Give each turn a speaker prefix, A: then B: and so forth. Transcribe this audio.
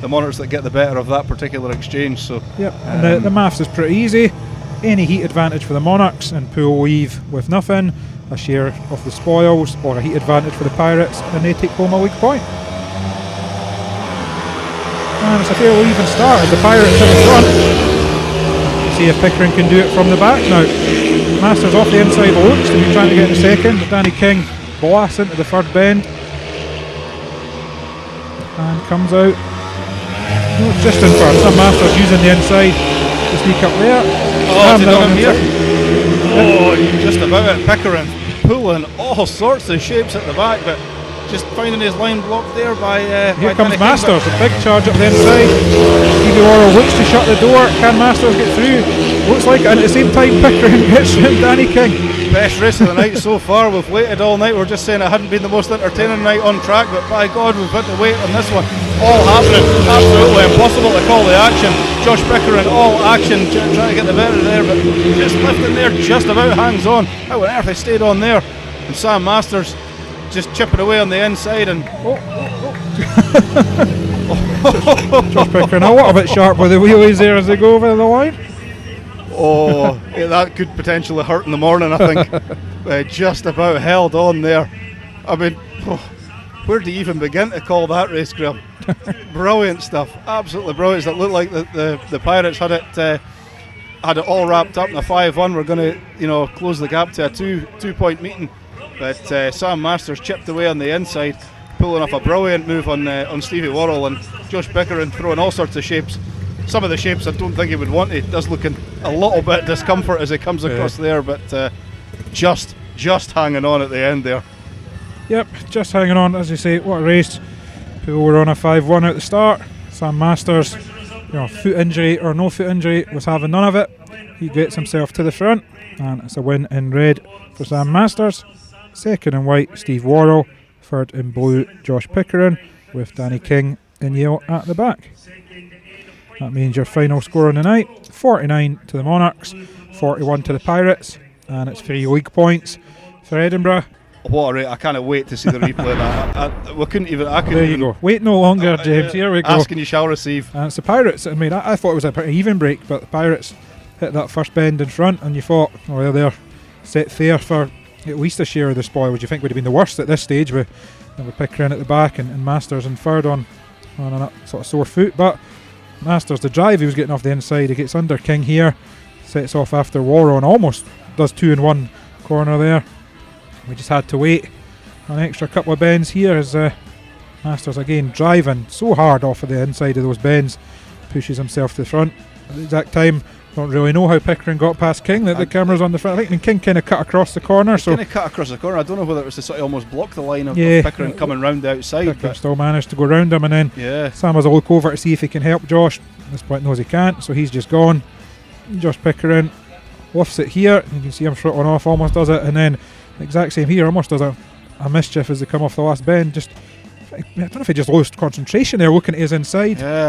A: the Monarchs that get the better of that particular exchange. So
B: yep, and the maths is pretty easy. Any heat advantage for the Monarchs, and Poole leave with nothing, a share of the spoils, or a heat advantage for the Pirates, and they take home a weak point. And it's a fairly even start as the Pirates in the front. See if Pickering can do it from the back now. Masters off the inside looks to be trying to get in second, but Danny King blasts into the third bend and comes out. No, just in front. Some Masters using the inside to sneak up there.
A: Oh, just about it. Pickering pulling all sorts of shapes at the back, but just finding his line blocked there by
B: here comes Masters, a big charge up the inside. Stevie Worrell looks to shut the door. Can Masters get through? Looks like it, and at the same time Pickering gets Danny King.
A: Best race of the night so far. We've waited all night. We're just saying it hadn't been the most entertaining night on track, but by God, we've had to wait on this one. All happening. Absolutely impossible to call the action. Josh Pickering, all action, trying to get the better there, but just lifting there, just about hangs on. How on earth he stayed on there? And Sam Masters just chipping away on the inside, and
B: Josh Pickering a little bit sharp with the wheelies there as they go over the line.
A: Oh, yeah, that could potentially hurt in the morning, I think. Just about held on there. I mean, where do you even begin to call that race, Graham? Brilliant stuff, absolutely brilliant. It looked like the Pirates had it all wrapped up in a 5-1. We're going to, close the gap to a two-point meeting. But Sam Masters chipped away on the inside, pulling off a brilliant move on Stevie Worrell, and Josh Pickering throwing all sorts of shapes. Some of the shapes I don't think he would want. He does look in a little bit of discomfort as he comes across there, but just hanging on at the end there. Yep,
B: just hanging on, as you say. What a race. People were on a 5-1 at the start. Sam Masters, foot injury or no foot injury, was having none of it. He gets himself to the front, and it's a win in red for Sam Masters. Second in white, Steve Worrell. Third in blue, Josh Pickering, with Danny King in yellow at the back. That means your final score on the night, 49 to the Monarchs, 41 to the Pirates, and it's 3 league points for Edinburgh.
A: What a rate. I can't wait to see the replay of that. We couldn't even.
B: There you go. Wait no longer, James. Here we go.
A: Ask and you shall receive.
B: And it's the Pirates. I mean, I thought it was a pretty even break, but the Pirates hit that first bend in front, and you thought, well, they're set fair for at least a share of the spoil, which you think would have been the worst at this stage, with Pickering at the back and Masters in third on a sort of sore foot. But Masters, the drive he was getting off the inside, he gets under King here, sets off after Worrell and almost does 2 in 1 corner there. We just had to wait an extra couple of bends here as Masters again driving so hard off of the inside of those bends, pushes himself to the front. At the exact time, don't really know how Pickering got past King. The camera's on the front. I think King kind of cut across the corner.
A: Kind of cut across the corner. I don't know whether it was to sort of almost block the line of Pickering coming round the outside.
B: Pickering still managed to go round him, and then Sam has a look over to see if he can help Josh. At this point knows he can't, so he's just gone. Josh Pickering lifts it here. You can see him throttling off, almost does it, and then the exact same here, almost does a mischief as they come off the last bend. I don't know if he just lost concentration there looking at his inside.